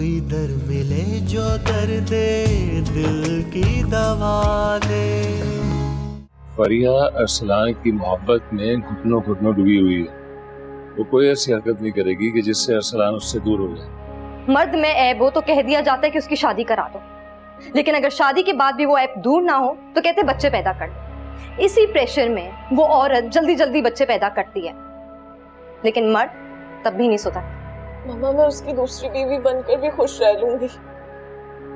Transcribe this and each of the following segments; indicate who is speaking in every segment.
Speaker 1: कोई दर मिले जो दर्द दिल की दवा दे।
Speaker 2: फरिया अरसलान की मोहब्बत में घुटनों घुटनों डूबी हुई है। वो कोई ऐसी हरकत नहीं करेगी कि जिससे अरसलान उससे दूर हो जाए।
Speaker 3: मर्द में ऐब हो तो कह दिया जाता है कि उसकी शादी करा दो, लेकिन अगर शादी के बाद भी वो ऐब दूर ना हो तो कहते बच्चे पैदा कर लो। इसी प्रेशर में वो औरत जल्दी जल्दी बच्चे पैदा करती है, लेकिन मर्द तब भी नहीं सोता।
Speaker 4: मामा, मैं उसकी दूसरी बीवी बनकर भी खुश रह लूंगी।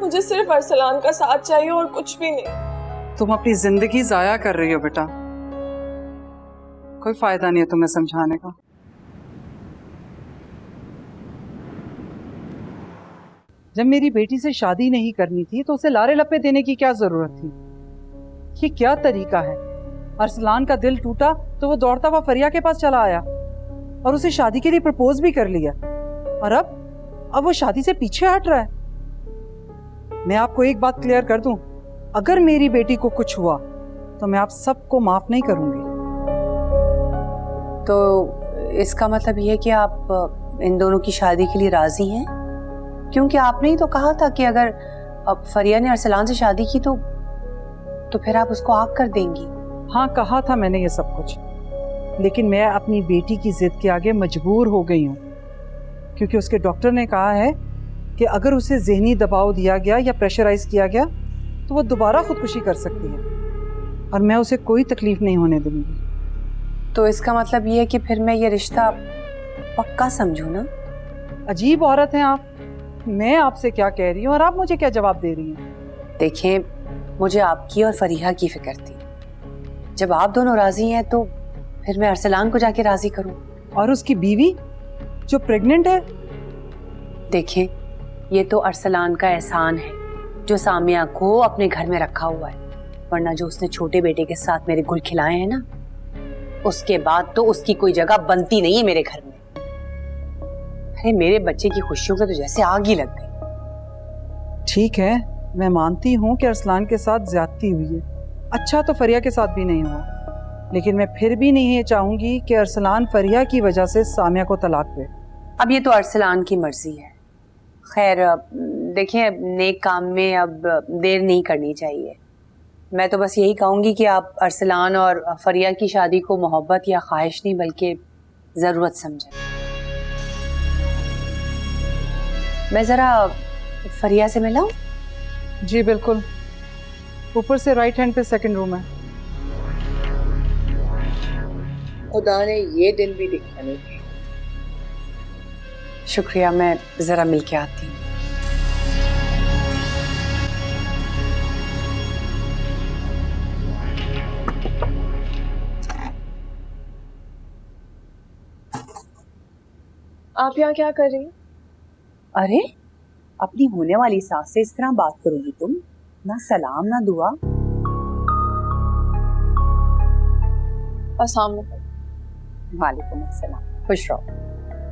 Speaker 4: मुझे सिर्फ अरसलान का साथ चाहिए और कुछ भी नहीं।
Speaker 5: तुम अपनी जिंदगी जाया कर रही हो बेटा, कोई फायदा नहीं है तुम्हें समझाने का। जब मेरी बेटी से शादी नहीं करनी थी तो उसे लारे लपे देने की क्या जरूरत थी? ये क्या तरीका है? अरसलान का दिल टूटा तो वो दौड़ता हुआ फरिया के पास चला आया और उसे शादी के लिए प्रपोज भी कर लिया, और अब वो शादी से पीछे हट रहा है। मैं आपको एक बात क्लियर कर दूं, अगर मेरी बेटी को कुछ हुआ तो मैं आप सबको माफ नहीं करूंगी।
Speaker 6: तो इसका मतलब ये है कि आप इन दोनों की शादी के लिए राजी हैं? क्योंकि आपने ही तो कहा था कि अगर अब फरिया ने अरसलान से शादी की तो फिर आप उसको आग कर देंगी।
Speaker 5: हाँ, कहा था मैंने ये सब कुछ, लेकिन मैं अपनी बेटी की जिद के आगे मजबूर हो गई हूँ, क्योंकि उसके डॉक्टर ने कहा है कि अगर उसे ज़हनी दबाव दिया गया या प्रेशराइज किया गया तो वो दोबारा खुदकुशी कर सकती है, और मैं उसे कोई तकलीफ नहीं होने दूंगी।
Speaker 6: तो इसका मतलब ये है कि फिर मैं ये रिश्ता पक्का समझूं ना?
Speaker 5: अजीब औरत हैं आप। मैं आपसे क्या कह रही हूँ और आप मुझे क्या जवाब दे रही हैं?
Speaker 6: देखिए, मुझे आपकी और फरीहा की फिक्र थी। जब आप दोनों राजी हैं तो फिर मैं अरसलान को जाके राजी करूं।
Speaker 5: और उसकी बीवी जो प्रेग्नेंट है?
Speaker 6: देखिए, ये तो अरसलान का एहसान है जो सामिया को अपने घर में रखा हुआ है, वरना जो उसने छोटे बेटे के साथ मेरे गुल खिलाए हैं ना, उसके बाद तो उसकी कोई जगह बनती नहीं है मेरे घर में। अरे मेरे बच्चे की खुशियों को तो जैसे आग ही लग गई।
Speaker 5: ठीक है, मैं मानती हूँ कि अरसलान के साथ ज्यादती हुई है। अच्छा तो फरिया के साथ भी नहीं हुआ, लेकिन मैं फिर भी नहीं चाहूंगी कि अरसलान फरिया की वजह से सामिया को तलाक दे।
Speaker 6: अब ये तो अरसलान की मर्जी है। खैर, देखिए, नेक काम में अब देर नहीं करनी चाहिए। मैं तो बस यही कहूंगी कि आप अरसलान और फरिया की शादी को मोहब्बत या ख्वाहिश नहीं बल्कि ज़रूरत समझें। मैं ज़रा फरिया से मिलाऊं?
Speaker 5: जी बिल्कुल, ऊपर से राइट हैंड पे सेकंड रूम है।
Speaker 7: खुदा ने ये दिन भी दिखाने थे।
Speaker 6: शुक्रिया, मैं ज़रा मिल के आती हूँ।
Speaker 4: आप यहाँ क्या कर रही हैं?
Speaker 6: अरे, अपनी होने वाली सास से इस तरह बात करोगी तुम? ना सलाम ना दुआ।
Speaker 4: अस्सलाम
Speaker 6: वालेकुम अस्सलाम, खुश रहो।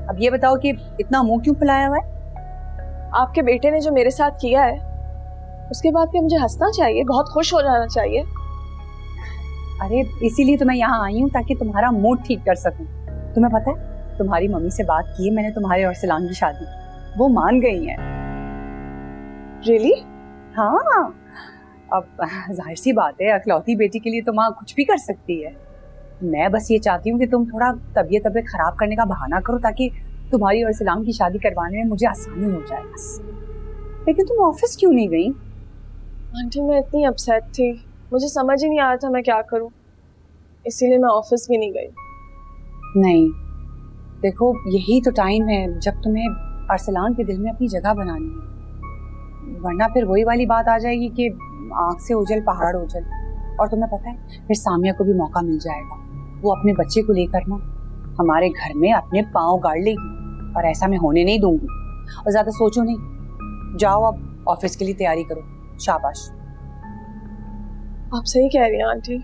Speaker 6: अब ये बताओ कि इतना मुंह क्यों फुलाया हुआ है?
Speaker 4: आपके बेटे ने जो मेरे साथ किया है उसके बाद क्या मुझे हंसना चाहिए, बहुत खुश हो जाना चाहिए?
Speaker 6: अरे इसीलिए तो मैं यहाँ आई हूँ ताकि तुम्हारा मूड ठीक कर सकूं। तुम्हें पता है, तुम्हारी मम्मी से बात की है मैंने तुम्हारे और सलाम की शादी, वो मान गई हैं।
Speaker 4: रियली?
Speaker 6: हाँ, अब जाहिर सी बात है, अकलौती बेटी के लिए तो माँ कुछ भी कर सकती है। मैं बस ये चाहती हूँ कि तुम थोड़ा तबीयत खराब करने का बहाना करो ताकि तुम्हारी और सलाम की शादी करवाने में मुझे आसानी हो जाए बस। लेकिन तुम ऑफिस क्यों नहीं गई?
Speaker 4: आंटी, मैं इतनी अपसेट थी, मुझे समझ ही नहीं आ रहा था मैं क्या करूं, इसीलिए मैं ऑफिस भी नहीं गई।
Speaker 6: नहीं, देखो, यही तो टाइम है जब तुम्हें अरसलान के दिल में अपनी जगह बनानी है, वरना फिर वही वाली बात आ जाएगी कि आँख से ओझल पहाड़ ओझल। और तुम्हें पता है, फिर सामिया को भी मौका मिल जाएगा, वो अपने बच्चे को लेकर ना हमारे घर में अपने पाँव गाड़ लेगी, और ऐसा मैं होने नहीं दूंगी। और ज्यादा सोचो नहीं, जाओ अब ऑफिस के लिए तैयारी करो। शाबाश।
Speaker 4: आप सही कह रही हैं आंटी।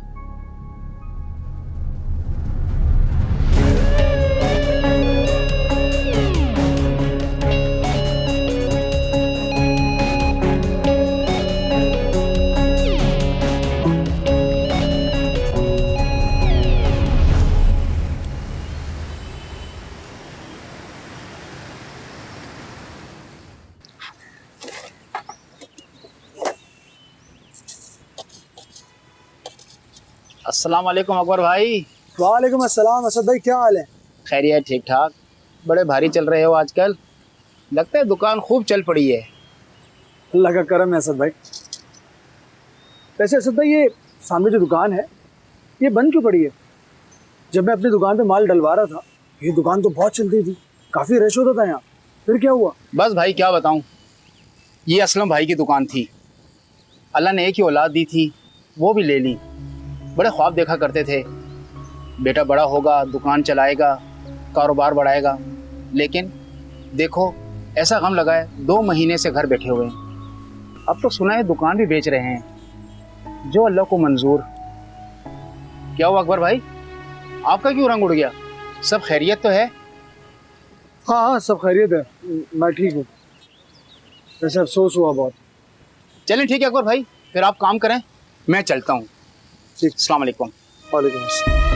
Speaker 8: अस्सलाम वालेकुम अकबर भाई।
Speaker 9: वालेकुम अस्सलाम असद भाई, क्या हाल है?
Speaker 8: खैरियत, ठीक ठाक। बड़े भारी चल रहे हो आजकल, लगता है दुकान खूब चल पड़ी है।
Speaker 9: अल्लाह का करम है असद भाई। वैसे असद भाई, ये सामने जो दुकान है ये बंद क्यों पड़ी है? जब मैं अपनी दुकान पे माल डलवा रहा था ये दुकान तो बहुत चलती थी, काफ़ी रश होता था यहाँ, फिर क्या हुआ?
Speaker 8: बस भाई क्या बताऊं, ये असलम भाई की दुकान थी। अल्लाह ने एक ही औलाद दी थी, वो भी ले ली। बड़े ख्वाब देखा करते थे, बेटा बड़ा होगा, दुकान चलाएगा, कारोबार बढ़ाएगा। लेकिन देखो ऐसा गम लगा है, 2 महीने से घर बैठे हुए हैं। अब तो सुना है दुकान भी बेच रहे हैं, जो अल्लाह को मंजूर। क्या हुआ अकबर भाई, आपका क्यों रंग उड़ गया? सब खैरियत तो है?
Speaker 9: हाँ हाँ, सब खैरियत है, मैं ठीक हूँ। वैसे अफसोस हुआ बहुत।
Speaker 8: चलें ठीक है अकबर भाई, फिर आप काम करें, मैं चलता हूँ।
Speaker 9: ठीक,
Speaker 8: अस्सलाम वालेकुम।
Speaker 9: वालेकुम अस्सलाम।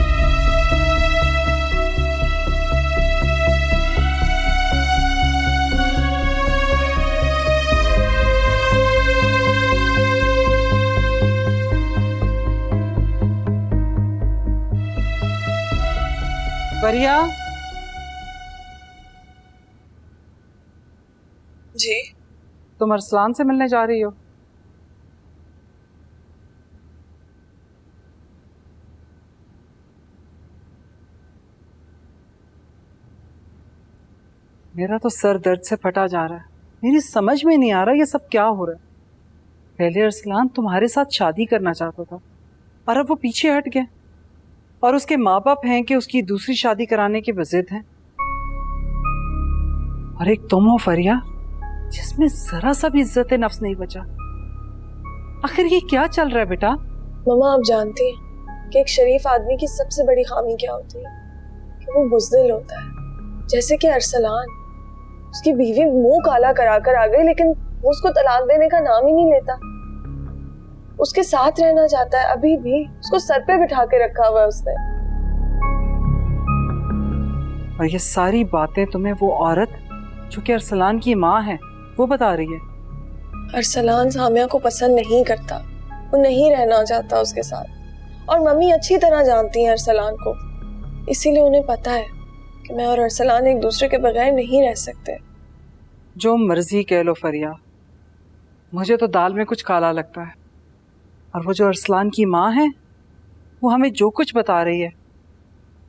Speaker 5: फरिया,
Speaker 4: जी
Speaker 5: तुम अरसलान से मिलने जा रही हो? मेरा तो सर दर्द से फटा जा रहा है। मेरी समझ में नहीं आ रहा ये सब क्या हो रहा है। पहले अरसलान तुम्हारे साथ शादी करना चाहता था और अब वो पीछे हट गया, और उसके माँ बाप हैं कि उसकी दूसरी शादी कराने के वजिद हैं। और एक तुम हो फरिया, जिसमें जरा सा भी इज्जत नफ्स नहीं बचा। आखिर ये क्या चल रहा है बेटा?
Speaker 4: मम्मा, आप जानती हैं कि एक शरीफ आदमी की सबसे बड़ी खामी क्या होती है? कि वो बुज़दिल होता है। जैसे कि अरसलान, उसकी बीवी मुंह काला करा कर आ गई, लेकिन वो उसको तलाक देने का नाम ही नहीं लेता। उसके साथ रहना चाहता है, अभी भी उसको सर पे बिठा के रखा हुआ है उसने।
Speaker 5: और ये सारी बातें तुम्हें वो औरत जो कि अरसलान की माँ है वो बता रही है?
Speaker 4: अरसलान सामिया को पसंद नहीं करता, वो नहीं रहना चाहता उसके साथ। और मम्मी अच्छी तरह जानती हैं अरसलान को, इसीलिए उन्हें पता है कि मैं और अरसलान एक दूसरे के बगैर नहीं रह सकते।
Speaker 5: जो मर्जी कह लो फरिया, मुझे तो दाल में कुछ काला लगता है। और वो जो अरसलान की माँ है वो हमें जो कुछ बता रही है,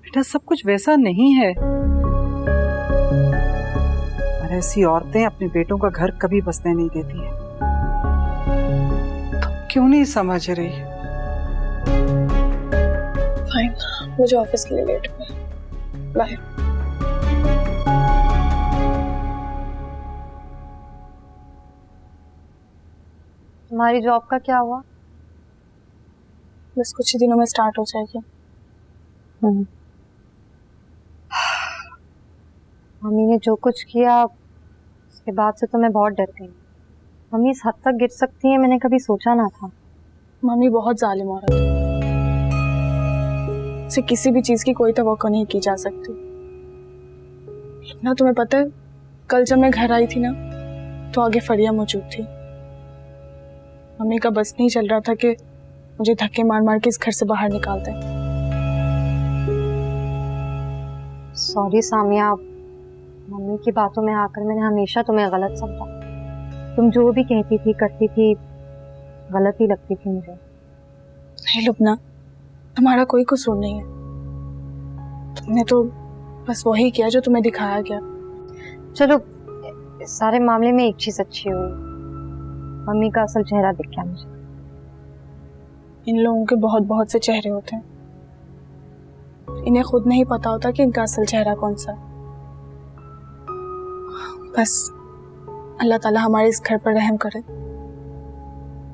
Speaker 5: बेटा सब कुछ वैसा नहीं है। और ऐसी औरतें अपने बेटों का घर कभी बसने नहीं देती है। तुम क्यों नहीं समझ रही?
Speaker 4: फाइन, मुझे ऑफिस के लिए लेट हो गई। बाय।
Speaker 3: तुम्हारी जॉब का क्या हुआ?
Speaker 4: बस कुछ ही दिनों में स्टार्ट हो जाएगी।
Speaker 3: मम्मी ने जो कुछ किया उसके बाद से तो मैं बहुत डर गई। मम्मी इस हद तक गिर सकती है, मैंने कभी सोचा ना था।
Speaker 4: मम्मी बहुत जालिम औरत है, उसे किसी भी चीज की कोई तवक्को नहीं की जा सकती। ना तुम्हें पता है, कल जब मैं घर आई थी ना, तो आगे फरिया मौजूद थी। मम्मी का बस नहीं चल रहा था कि मुझे धक्के मार मार के इस घर से बाहर निकाल दें।
Speaker 3: सॉरी सामिया, मम्मी की बातों में आकर मैंने हमेशा तुम्हें गलत समझा। तुम जो भी कहती थी करती थी गलत ही लगती थी मुझे।
Speaker 4: नहीं लुबना, तुम्हारा कोई कसूर नहीं है। तुमने तो बस वही किया जो तुम्हें दिखाया गया।
Speaker 3: चलो, इस सारे मामले में एक चीज अच्छी हुई, मम्मी का असल चेहरा दिख गया मुझे।
Speaker 4: इन लोगों के बहुत बहुत से चेहरे होते हैं, इन्हें खुद नहीं पता होता कि इनका असल चेहरा कौन सा है। बस अल्लाह ताला हमारे इस घर पर रहम करे।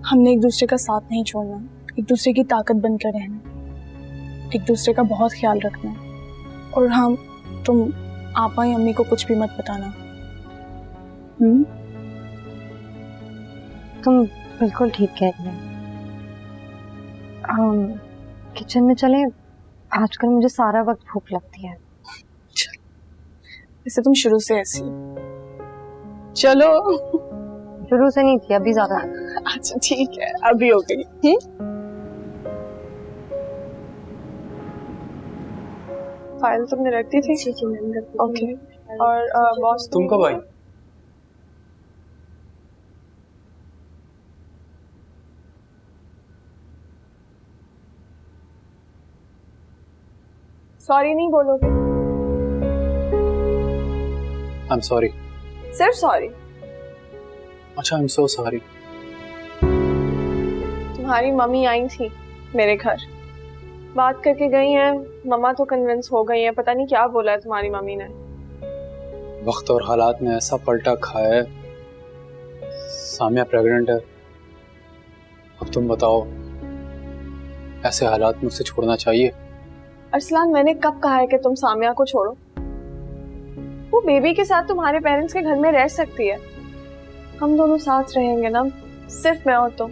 Speaker 4: हमने एक दूसरे का साथ नहीं छोड़ना, एक दूसरे की ताकत बनकर रहना, एक दूसरे का बहुत ख्याल रखना। और हाँ, तुम आपा या अम्मी को कुछ भी मत बताना।
Speaker 3: तुम बिल्कुल ठीक कह रही हो। किचन में चले? आजकल मुझे सारा वक्त भूख लगती है।
Speaker 4: वैसे तुम शुरू से ऐसी हो। चलो।
Speaker 3: शुरू से नहीं थी, अभी ज्यादा।
Speaker 4: अच्छा ठीक है, अभी हो गई। फाइल तुमने रख दी थी? ओके। और बॉस
Speaker 8: तुम कब आई?
Speaker 4: सॉरी नहीं बोलोगे?
Speaker 8: I am sorry.
Speaker 4: सिर्फ सॉरी?
Speaker 8: अच्छा, आई एम सो सॉरी।
Speaker 4: तुम्हारी मम्मी आई थी मेरे घर, बात करके गई हैं। मम्मा तो कन्विंस हो गई है, पता नहीं क्या बोला है तुम्हारी मम्मी ने।
Speaker 8: वक्त और हालात ने ऐसा पलटा खाया है, सामिया प्रेग्नेंट है। अब तुम बताओ, ऐसे हालात में उसे छोड़ना चाहिए?
Speaker 4: अरसलान, मैंने कब कहा है कि तुम सामिया को छोड़ो? वो बेबी के साथ तुम्हारे पेरेंट्स के घर में रह सकती है। हम दोनों साथ रहेंगे ना, सिर्फ मैं और तुम।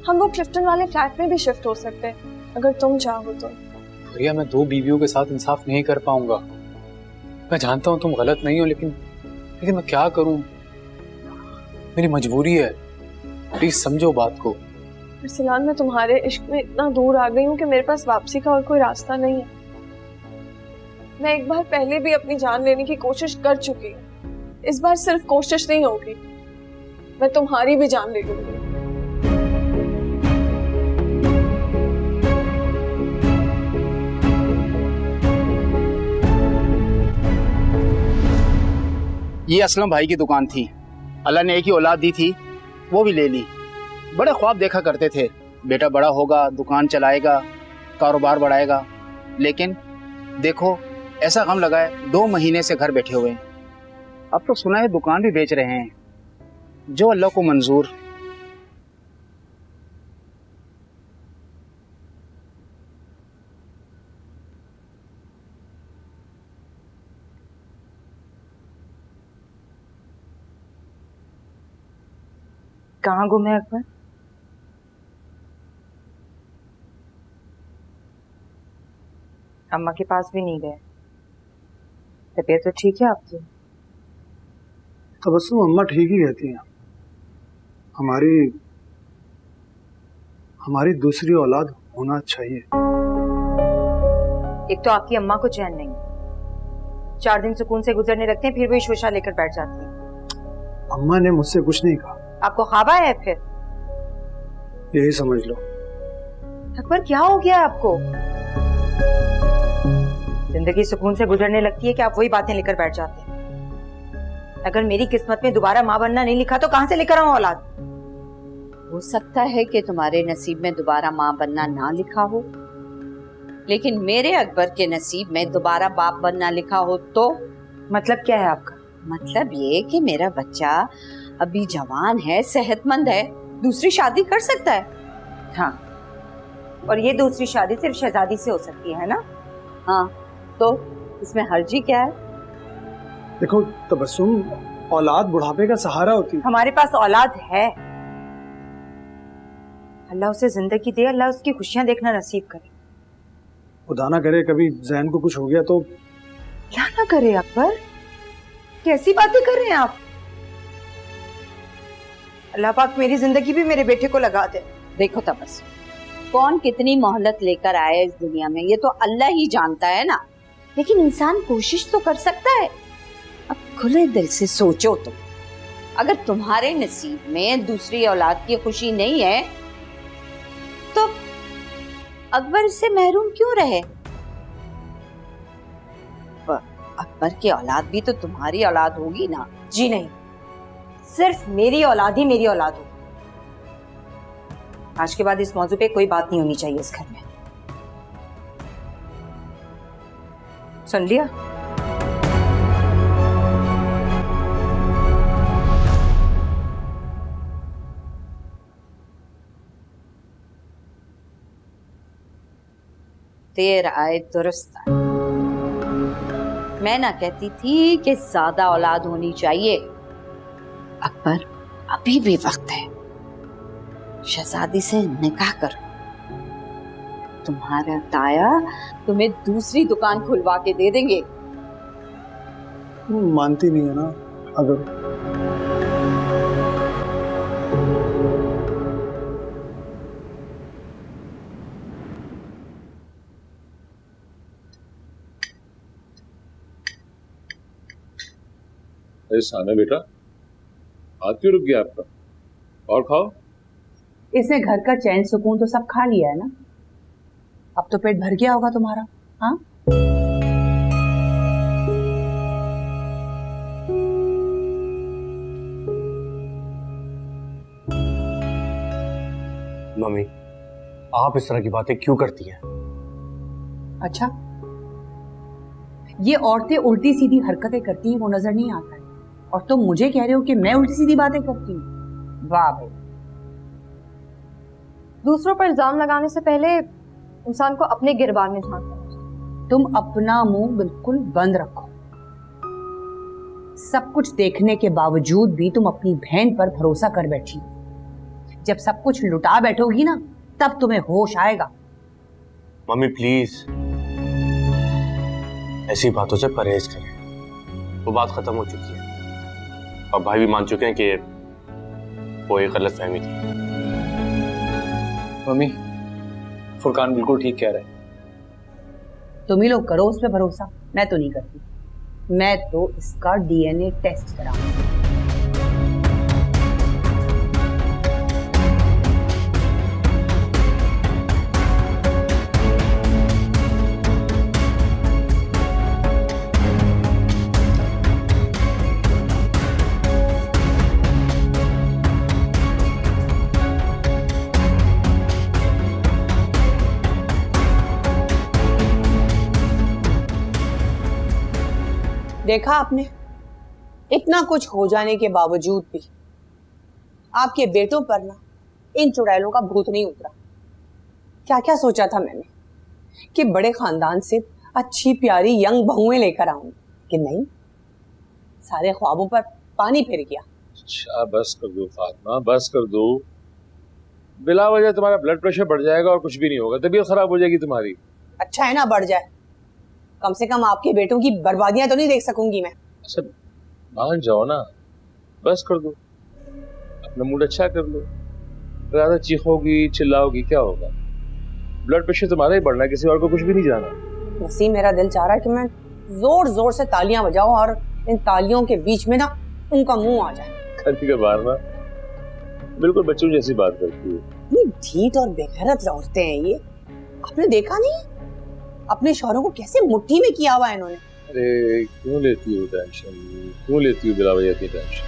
Speaker 4: हम वो क्लिफ्टन वाले फ्लैट में भी शिफ्ट हो सकते हैं अगर तुम चाहो तो।
Speaker 8: भैया, मैं 2 बीवियों के साथ इंसाफ नहीं कर पाऊंगा। मैं जानता हूँ तुम गलत नहीं हो, लेकिन मैं क्या करूं? मेरी मजबूरी है। प्लीज समझो बात को।
Speaker 4: अरसलान, मैं तुम्हारे इश्क में इतना दूर आ गई हूँ कि मेरे पास वापसी का और कोई रास्ता नहीं है। मैं एक बार पहले भी अपनी जान लेने की कोशिश कर चुकी हूँ। इस बार सिर्फ कोशिश नहीं होगी, मैं तुम्हारी भी जान ले लूंगी।
Speaker 8: ये असलम भाई की दुकान थी। अल्लाह ने एक ही औलाद दी थी, वो भी ले ली। बड़े ख्वाब देखा करते थे, बेटा बड़ा होगा, दुकान चलाएगा, कारोबार बढ़ाएगा। लेकिन देखो, ऐसा गम लगा है 2 महीने से घर बैठे हुए हैं। अब तो सुना है दुकान भी बेच रहे हैं। जो अल्लाह को मंजूर।
Speaker 6: कहाँ गुम है अकबर? अम्मा के पास भी नहीं गए। तबीयत तो ठीक है आपकी?
Speaker 9: तबस्सुम अम्मा ठीक ही रहती हैं। हमारी दूसरी औलाद होना चाहिए।
Speaker 6: एक तो आपकी अम्मा को चैन नहीं, 4 दिन सुकून से गुजरने लगते हैं, फिर वही शोशा लेकर बैठ जाती है।
Speaker 9: अम्मा ने मुझसे कुछ नहीं कहा।
Speaker 6: आपको ख्वाब आया है फिर?
Speaker 9: यही समझ लो।
Speaker 6: अकबर, क्या हो गया आपको? जिंदगी सुकून से गुजरने लगती है कि आप वही बातें लेकर बैठ जाते हैं। अगर मेरी किस्मत में दोबारा माँ बनना नहीं लिखा तो कहां से लेकर आऊं औलाद?
Speaker 7: हो सकता है कि तुम्हारे नसीब में दोबारा माँ बनना ना लिखा हो, लेकिन मेरे अकबर के नसीब में दोबारा बाप बनना लिखा हो तो?
Speaker 6: मतलब क्या है आपका?
Speaker 7: मतलब ये कि मेरा बच्चा अभी जवान है, सेहतमंद है, दूसरी शादी कर सकता है।
Speaker 6: हाँ, और ये दूसरी शादी सिर्फ शहजादी से हो सकती है ना?
Speaker 7: हाँ, तो इसमें हर्जी क्या है?
Speaker 9: देखो तबस्सुम, औलाद बुढ़ापे का सहारा होती है।
Speaker 6: हमारे पास औलाद है। अल्लाह उसे जिंदगी दे, अल्लाह उसकी खुशियां देखना नसीब करे।
Speaker 9: खुदा ना करे कभी जैन को कुछ हो गया तो।
Speaker 6: क्या ना करे अकबर, कैसी बातें कर रहे हैं आप? अल्लाह पाक मेरी जिंदगी भी मेरे बेटे को लगा दे।
Speaker 7: देखो तबस्सुम, कौन कितनी मोहलत लेकर आया इस दुनिया में ये तो अल्लाह ही जानता है ना, लेकिन इंसान कोशिश तो कर सकता है। अब खुले दिल से सोचो तुम, अगर तुम्हारे नसीब में दूसरी औलाद की खुशी नहीं है तो अकबर इससे महरूम क्यों रहे? अकबर की औलाद भी तो तुम्हारी औलाद होगी ना?
Speaker 6: जी नहीं, सिर्फ मेरी औलाद ही मेरी औलाद हो। आज के बाद इस मौजू पे कोई बात नहीं होनी चाहिए इस घर में। सुन लिया?
Speaker 7: देर आए दुरुस्त आए। मैं ना कहती थी कि ज्यादा औलाद होनी चाहिए। अकबर, अभी भी वक्त है, शहजादी से निकाह करो। तुम्हारा ताया तुम्हें दूसरी दुकान खुलवा के दे देंगे।
Speaker 9: मानती नहीं है ना अगर।
Speaker 2: अरे सामने बेटा, हाथ क्यों रुक गया आपका? और खाओ।
Speaker 6: इसने घर का चैन सुकून तो सब खा लिया है ना, अब तो पेट भर गया होगा तुम्हारा। हाँ,
Speaker 10: मम्मी, आप इस तरह की बातें क्यों करती हैं?
Speaker 6: अच्छा, ये औरतें उल्टी सीधी हरकतें करती हैं वो नजर नहीं आता है, और तुम मुझे कह रहे हो कि मैं उल्टी सीधी बातें करती हूँ? वाह भाई।
Speaker 3: दूसरों पर इल्जाम लगाने से पहले इंसान को अपने गिरबान में झांकना चाहिए।
Speaker 6: तुम अपना मुंह बिल्कुल बंद रखो। सब कुछ देखने के बावजूद भी तुम अपनी बहन पर भरोसा कर बैठी। जब सब कुछ लुटा बैठोगी ना, तब तुम्हें होश आएगा।
Speaker 10: मम्मी प्लीज, ऐसी बातों से परहेज करें। वो बात खत्म हो चुकी है और भाई भी मान चुके हैं कि वो एक गलत फहमी थी।
Speaker 8: मम्मी, फुरकान बिल्कुल ठीक कह रहे हैं।
Speaker 6: तुम ही लोग करो उस पर भरोसा, मैं तो नहीं करती। मैं तो इसका डीएनए टेस्ट कराऊंगी। देखा आपने, इतना कुछ हो जाने के बावजूद भी आपके बेटों पर ना इन चुड़ैलों का भूत नहीं उतरा। क्या क्या सोचा था मैंने कि बड़े खानदान से अच्छी प्यारी यंग बहुएं लेकर आऊंगी, कि नहीं, सारे ख्वाबों पर पानी फिर गया।
Speaker 2: अच्छा बस कर दो फातिमा, बस कर दो। बिला वजह तुम्हारा ब्लड प्रेशर बढ़ जाएगा और कुछ भी नहीं होगा, तबीयत खराब हो जाएगी तुम्हारी।
Speaker 6: अच्छा है ना बढ़ जाए, कम से कम आपके बेटों की बर्बादियां तो नहीं देख सकूंगी मैं।
Speaker 2: अच्छा मान जाओ ना, बस कर दो, अपना मूड अच्छा कर लो। ज्यादा चीखोगी चिल्लाओगी क्या होगा? ब्लड प्रेशर तुम्हारा ही बढ़ना है, किसी और को कुछ भी नहीं जाना।
Speaker 6: वसीम, मेरा दिल चाह रहा है कि मैं जोर जोर से तालियां बजाऊं और इन तालियों के बीच में ना उनका मुंह आ जाए।
Speaker 2: कभी कभार ना बिल्कुल बच्चों जैसी बात करती है।
Speaker 6: ढीठ और बेगैरत औरतें हैं ये, आपने देखा नहीं अपने शौहरों को कैसे मुट्ठी में किया हुआ है इन्होंने।
Speaker 2: अरे क्यों लेती हो टेंशन, क्यों लेती हो बिला वजह की टेंशन?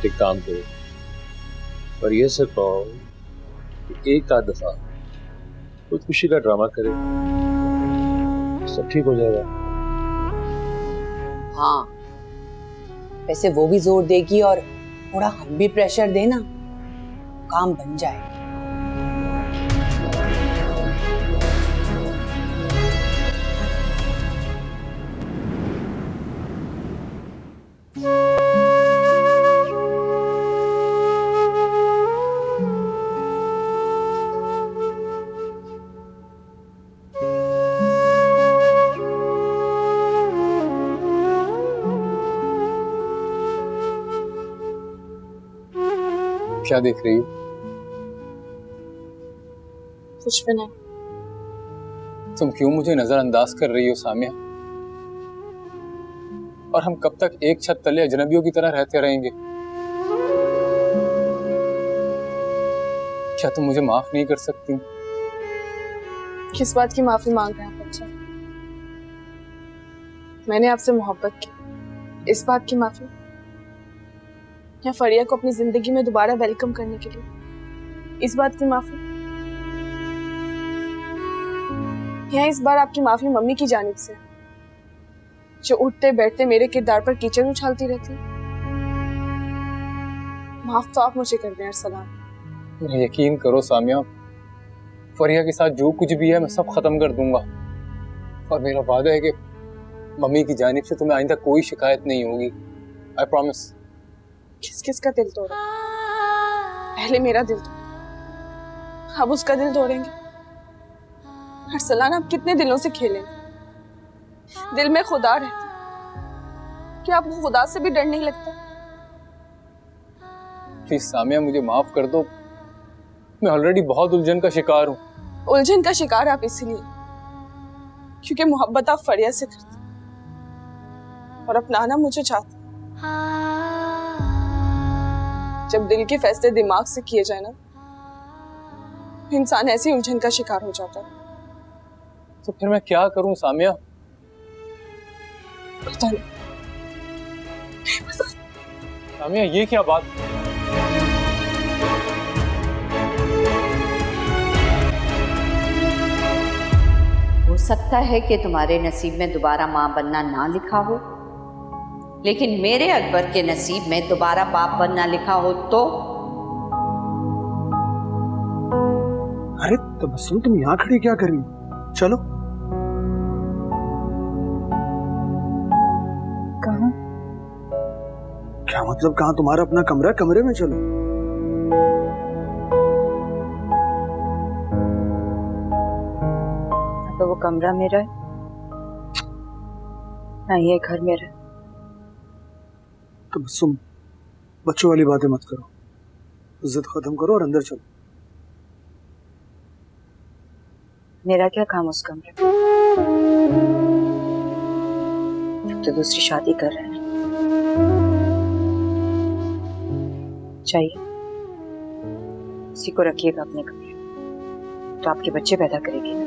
Speaker 2: एक काम करो, पर ये से कहो कि एक आध दफा खुदकुशी का ड्रामा करे, सब ठीक हो जाएगा।
Speaker 6: हाँ, वैसे वो भी जोर देगी और थोड़ा हम भी प्रेशर देना, काम बन जाए।
Speaker 8: क्या देख रही हो?
Speaker 4: कुछ भी नहीं।
Speaker 8: तुम क्यों मुझे नजरअंदाज कर रही हो सामिया? और हम कब तक एक छत तले अजनबियों की तरह रहते रहेंगे? क्या तुम मुझे माफ नहीं कर सकती?
Speaker 4: किस बात की माफी मांग रहे हैं बच्चा? मैंने आपसे मोहब्बत की, इस बात की माफी? या फरिया को अपनी जिंदगी में दोबारा वेलकम करने के लिए, इस बात की माफी? या इस बार आपकी माफी मम्मी की जानिब से, जो उठते बैठते मेरे किरदार पर कीचड़ उछालती रहती? माफ तो आप मुझे कर दें अरसलान।
Speaker 8: यकीन करो सामिया, फरिया के साथ जो कुछ भी है मैं सब खत्म कर दूंगा, और मेरा वादा है कि मम्मी की जानिब से तुम्हें आइंदा कोई शिकायत नहीं होगी। I promise.
Speaker 4: किस किस का दिल तोड़ा? पहले मेरा दिल तोड़ा, अब उसका दिल तोड़ेंगे? अरसलान, आप कितने दिलों से खेलेंगे? दिल में खुदा रहती, क्या आपको खुदा से भी डर नहीं लगता?
Speaker 8: प्लीज सामिया, मुझे माफ कर दो, मैं ऑलरेडी बहुत उलझन का शिकार हूँ।
Speaker 4: उलझन का शिकार आप इसलिए क्योंकि मोहब्बत आप फरिया से करते, और अपनाना मुझे चाहता है। जब दिल के फैसले दिमाग से किए जाए ना, इंसान ऐसी उलझन का शिकार हो जाता है।
Speaker 10: तो फिर मैं क्या करूं सामिया?
Speaker 4: पता नहीं।
Speaker 10: सामिया ये क्या बात?
Speaker 7: हो सकता है कि तुम्हारे नसीब में दोबारा माँ बनना ना लिखा हो, लेकिन मेरे अकबर के नसीब में दोबारा बाप बनना लिखा हो तो?
Speaker 9: अरे तबस्सुम, तुम यहाँ खड़ी क्या कर रही हो? चलो।
Speaker 6: कहाँ?
Speaker 9: क्या मतलब कहाँ? तुम्हारा अपना कमरा, कमरे में चलो।
Speaker 6: तो वो कमरा मेरा है ना, ये घर मेरा है।
Speaker 9: तबस्सुम, बच्चों वाली बातें मत करो, इज्जत खत्म करो और अंदर चलो।
Speaker 6: मेरा क्या काम उस कमरे में? तो दूसरी शादी कर रहे हैं। चाहिए उसी को रखिएगा अपने कमरे, तो आपके बच्चे पैदा करेगी ना।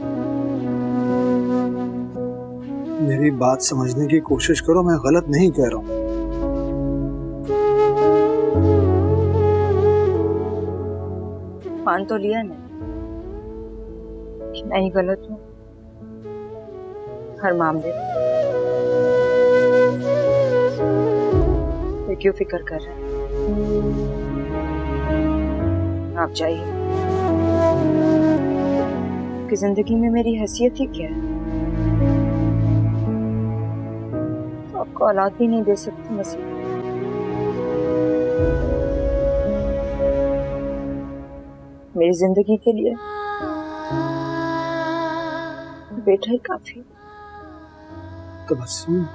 Speaker 9: मेरी बात समझने की कोशिश करो, मैं गलत नहीं कह रहा हूँ।
Speaker 6: मान तो लिया ना कि मैं ही गलत हूँ हर मामले में। फिर क्यों फिक्र कर रहे हैं? आप जाइए, कि जिंदगी में मेरी हैसियत ही क्या है? आपको औलाद भी नहीं दे सकती नसीब। मेरी जिंदगी के लिए बेटा ही काफी।
Speaker 9: तबस्सुम,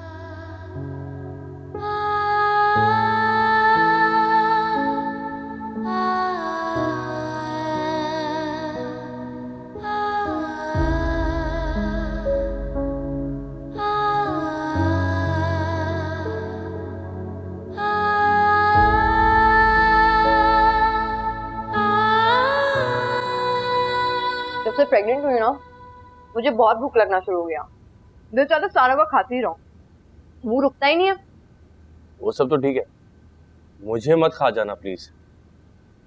Speaker 3: जब से प्रेग्नेंट हुई ना, मुझे बहुत भूख लगना शुरू हो गया। दिल चाहता सारा वक्त खाती रहूं, मुंह रुकता ही नहीं है।
Speaker 10: वो सब तो ठीक है, मुझे मत खा जाना प्लीज।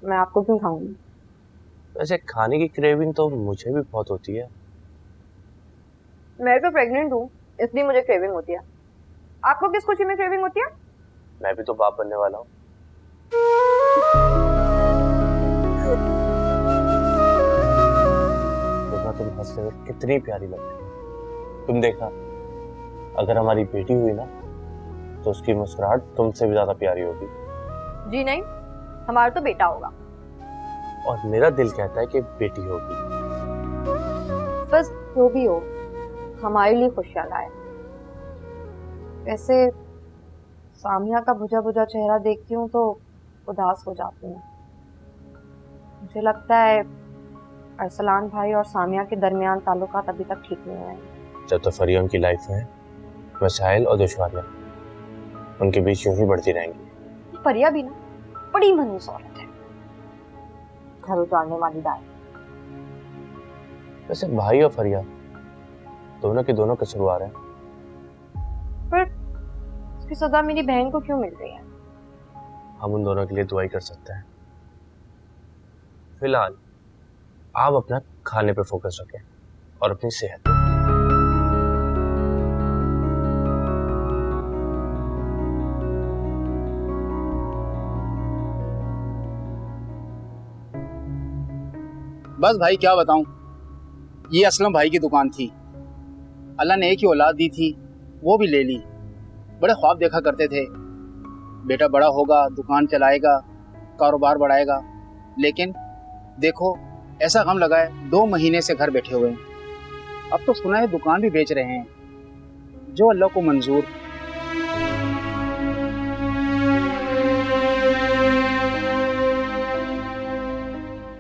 Speaker 3: मैं आपको क्यों खाऊंगी?
Speaker 10: वैसे खाने की क्रेविंग तो मुझे भी बहुत होती है।
Speaker 3: मैं तो प्रेग्नेंट हूँ, इसलिए मुझे क्रेविंग होती है। आपको किस खुशी में क्रेविंग होती है?
Speaker 10: मैं भी तो बाप बनने वाला हूँ। देखा तुम हंसते हुए कितनी प्यारी लगती। तुम देखा, अगर हमारी बेटी हुई ना तो उसकी मुस्कुराहट तुमसे भी ज्यादा प्यारी होगी।
Speaker 3: जी नहीं, हमारा तो बेटा होगा।
Speaker 10: और मेरा दिल कहता है कि बेटी होगी।
Speaker 3: बस जो भी हो, हमारे लिए खुशियां लाए। वैसे सामिया का बुझा बुझा चेहरा देखती हूँ तो उदास हो जाती हूँ। मुझे लगता है अरसलान भाई और सामिया के दरमियान ताल्लुकात अभी तक ठीक नहीं हुए हैं।
Speaker 10: जब तो फरिया उनकी लाइफ में मसाइल और दुश्वारियां उनके बीच यूं ही बढ़ती रहेंगी।
Speaker 3: फरिया भी ना बड़ी मनहूस औरत है, घर उजाड़ने वाली दाई।
Speaker 10: वैसे भाई और फरिया दोनों के दोनों कसूरवार हैं।
Speaker 3: फिर उसकी सजा मेरी बहन को क्यों मिल रही है?
Speaker 10: हम उन दोनों के लिए दुआई कर सकते हैं। फिलहाल आप अपना खाने पे फोकस रखें और अपनी सेहत पे।
Speaker 8: बस भाई क्या बताऊं, ये असलम भाई की दुकान थी। अल्लाह ने एक ही औलाद दी थी, वो भी ले ली। बड़े ख्वाब देखा करते थे, बेटा बड़ा होगा, दुकान चलाएगा, कारोबार बढ़ाएगा। लेकिन देखो ऐसा गम लगा है, 2 महीने से घर बैठे हुए हैं। अब तो सुना है दुकान भी बेच रहे हैं, जो अल्लाह को मंजूर।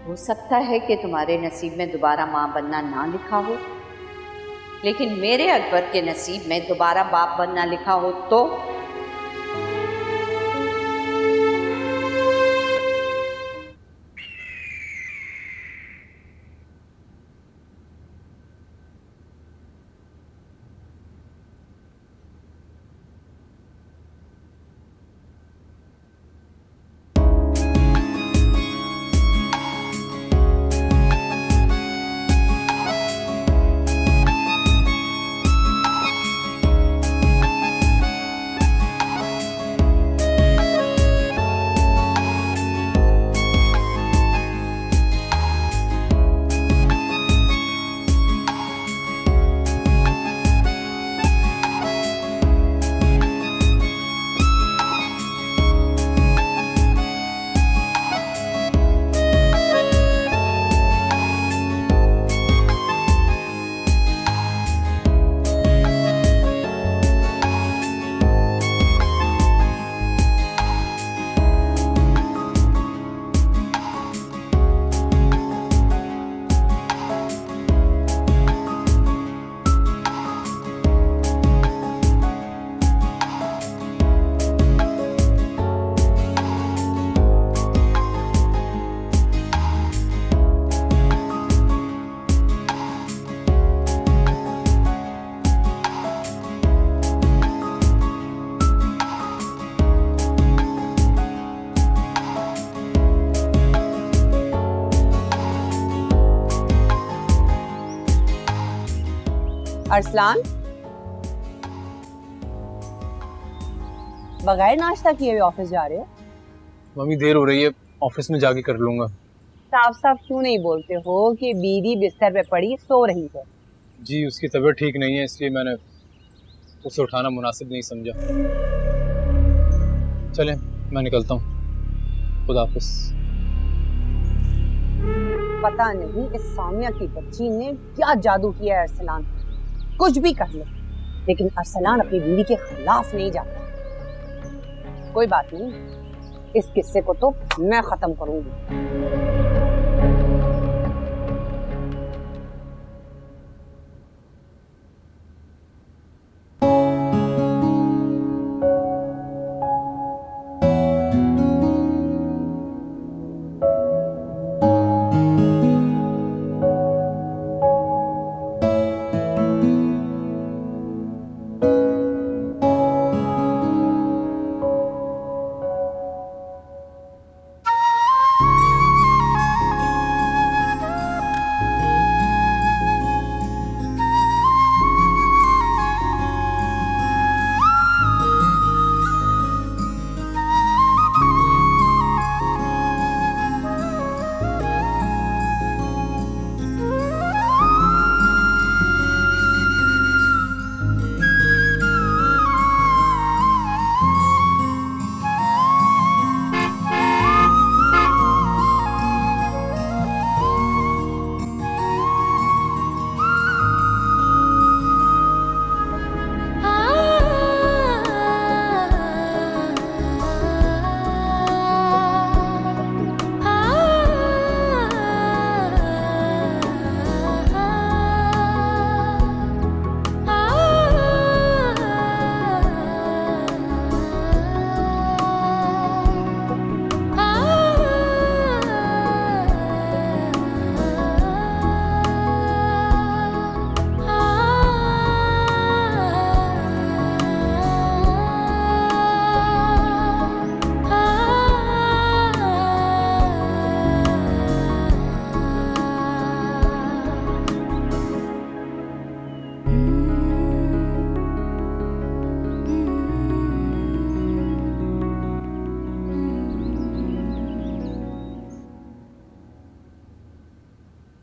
Speaker 7: हो सकता है कि तुम्हारे नसीब में दोबारा माँ बनना ना लिखा हो, लेकिन मेरे अकबर के नसीब में दोबारा बाप बनना लिखा हो तो
Speaker 6: अरसलान, बगैर नाश्ता किए हुए ऑफिस जा रहे हो?
Speaker 11: मम्मी देर हो रही है, ऑफिस में जाके कर लूंगा।
Speaker 6: साफ साफ क्यों नहीं बोलते हो कि बीवी बिस्तर पे पड़ी सो रही है?
Speaker 11: जी उसकी तबीयत ठीक नहीं है, इसलिए मैंने उसे उठाना मुनासिब नहीं समझा। चलें मैं निकलता हूँ, खुदा हाफिज।
Speaker 6: पता नहीं इस सामिया की बच्ची ने क्या जादू किया है अरसलान। कुछ भी कर ले, लेकिन अरसलान अपनी बीवी के खिलाफ नहीं जाता। कोई बात नहीं, इस किस्से को तो मैं खत्म करूंगी।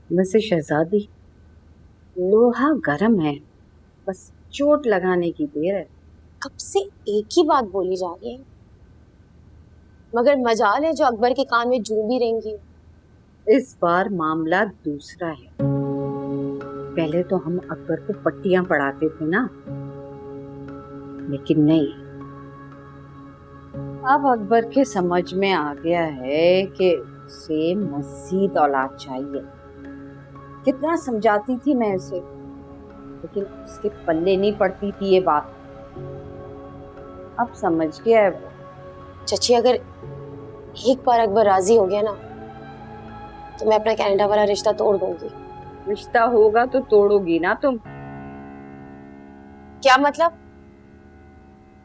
Speaker 7: वैसे शहजादी, लोहा गर्म है, बस चोट लगाने की देर है।
Speaker 4: कब से एक ही बात बोली जा रही है, मगर मजाल है जो अकबर के कान में जू भी रहेंगी।
Speaker 7: इस बार मामला दूसरा है। पहले तो हम अकबर को पट्टियां पढ़ाते थे ना, लेकिन नहीं, अब अकबर के समझ में आ गया है कि उसे मज़ीद औलाद चाहिए। कितना समझाती थी मैं उसे, लेकिन उसके पल्ले नहीं पड़ती थी ये बात। अब समझ गया है वो।
Speaker 12: चाची अगर एक बार अकबर राजी हो गया ना तो मैं अपना कनाडा वाला रिश्ता तोड़ दूंगी।
Speaker 7: रिश्ता होगा तो तोड़ोगी ना तुम?
Speaker 12: क्या मतलब?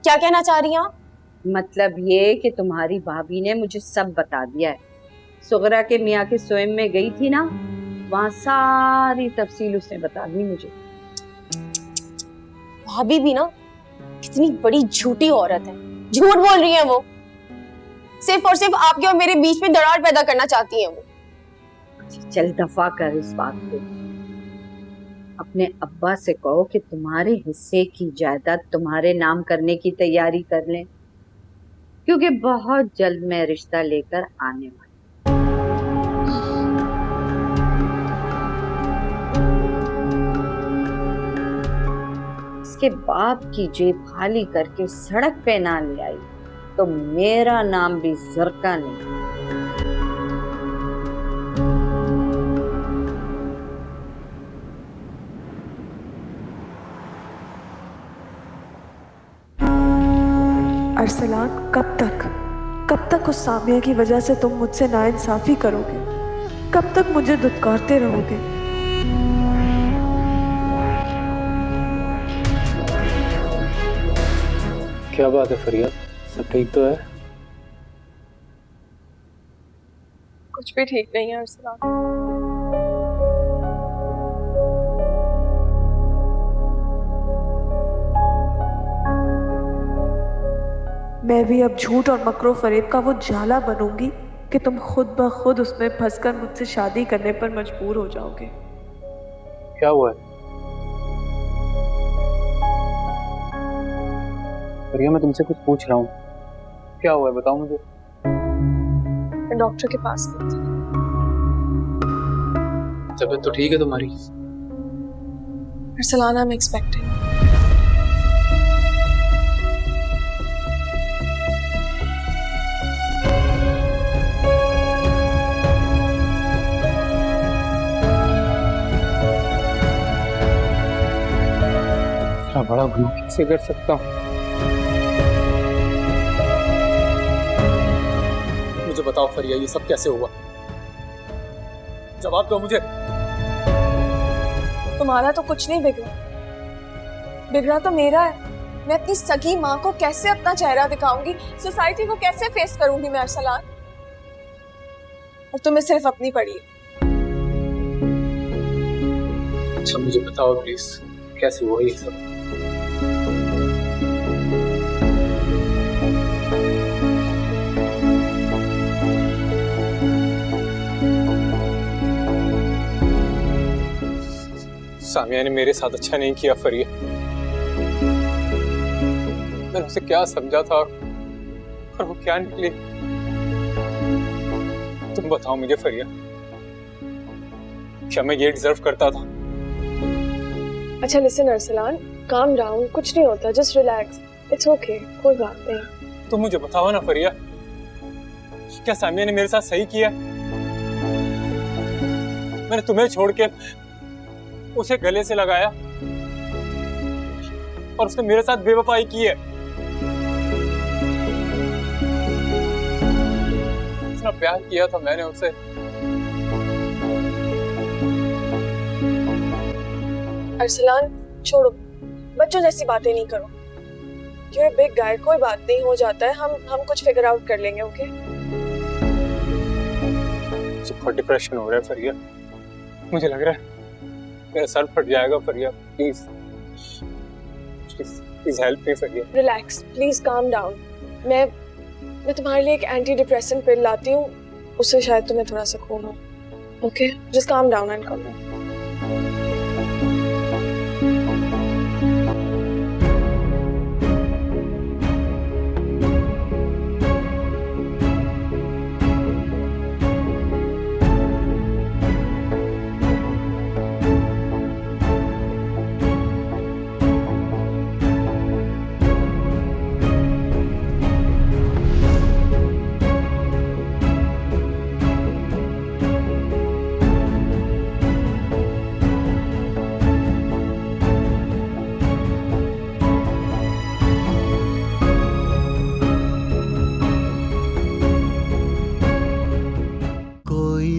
Speaker 12: क्या कहना चाह रही हैं आप?
Speaker 7: मतलब ये कि तुम्हारी भाभी ने मुझे सब बता दिया है। सुगरा के मियाँ के स्वयं में गई थी ना, वहां सारी तफसील उसने बता दी मुझे।
Speaker 12: भाभी भी ना कितनी बड़ी झूठी औरत है, झूठ बोल रही है वो। सिर्फ और सिर्फ आपके और मेरे बीच में दरार पैदा करना चाहती है वो।
Speaker 7: चल दफा कर इस बात को। अपने अब्बा से कहो कि तुम्हारे हिस्से की जायदाद तुम्हारे नाम करने की तैयारी कर लें, क्योंकि बहुत जल्द मैं रिश्ता लेकर आने वाली। इसके बाप की जेब खाली करके सड़क पे ना ले आई तो मेरा नाम भी जरका नहीं।
Speaker 4: अरसलान, कब तक उस सामिया की वजह से तुम मुझसे नाइंसाफी करोगे? कब तक मुझे दुत्कारते रहोगे?
Speaker 11: क्या बात है फरियाद, सब ठीक तो है?
Speaker 4: कुछ भी ठीक नहीं है अरसलान। मैं भी अब झूठ और मकरो फरेब का वो जाला बनूंगी कि तुम खुद ब खुद उसमें फंसकर मुझसे शादी करने पर मजबूर हो जाओगे।
Speaker 11: क्या हुआ है फरिया? मैं तुमसे कुछ पूछ रहा हूँ, क्या हुआ है बताओ मुझे।
Speaker 4: मैं डॉक्टर के पास गई थी।
Speaker 11: तबीयत तो ठीक है तुम्हारी?
Speaker 4: Arsalan, I am expecting.
Speaker 11: बड़ा भूल कैसे कर सकता हूँ? मुझे बताओ फरिया, ये सब कैसे हुआ? जवाब दो मुझे।
Speaker 4: तुम्हारा तो कुछ नहीं बिगड़ा, बिगड़ा तो मेरा है। मैं अपनी सगी माँ को कैसे अपना चेहरा दिखाऊंगी, सोसाइटी को कैसे फेस करूंगी मैं अरसलान? और तुम्हें सिर्फ अपनी पड़ी है।
Speaker 11: अच्छा मुझे बताओ प्लीज, कैसे हुआ ये सब? सामिया ने मेरे साथ अच्छा नहीं किया फरिया। मैंने उसे क्या समझा था और वो क्या निकली? तुम बताओ मुझे फरिया, क्या मैं ये डिजर्व करता था?
Speaker 4: अच्छा लिसन अरसलान, काम डाउन, कुछ नहीं होता, जस्ट रिलैक्स, इट्स ओके, कोई बात नहीं।
Speaker 11: तुम मुझे बताओ ना फरिया, क्या सामिया ने मेरे साथ सही किया? मैंने तुम्हें छोड़ के उसे गले से लगाया और उसने मेरे साथ बेवफाई की है। इतना प्यार किया था मैंने उसे।
Speaker 4: अरसलान छोड़ो, बच्चों जैसी बातें नहीं करो। You're a big guy, कोई बात नहीं, हो जाता है, हम कुछ फिगर आउट कर लेंगे, ओके?
Speaker 11: मुझे बहुत डिप्रेशन हो रहा है फरिया, मुझे लग रहा है मेरा सर फट जाएगा Fariya. Please please help me Fariya.
Speaker 4: Relax, please calm down. मैं तुम्हारे लिए एक एंटी डिप्रेसेंट पिल लाती हूँ, उससे शायद तुम्हें थोड़ा सुकून हो। Okay, just calm down and come down.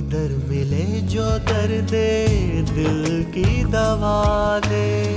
Speaker 1: दर मिले जो दर्द दिल की दवा दे।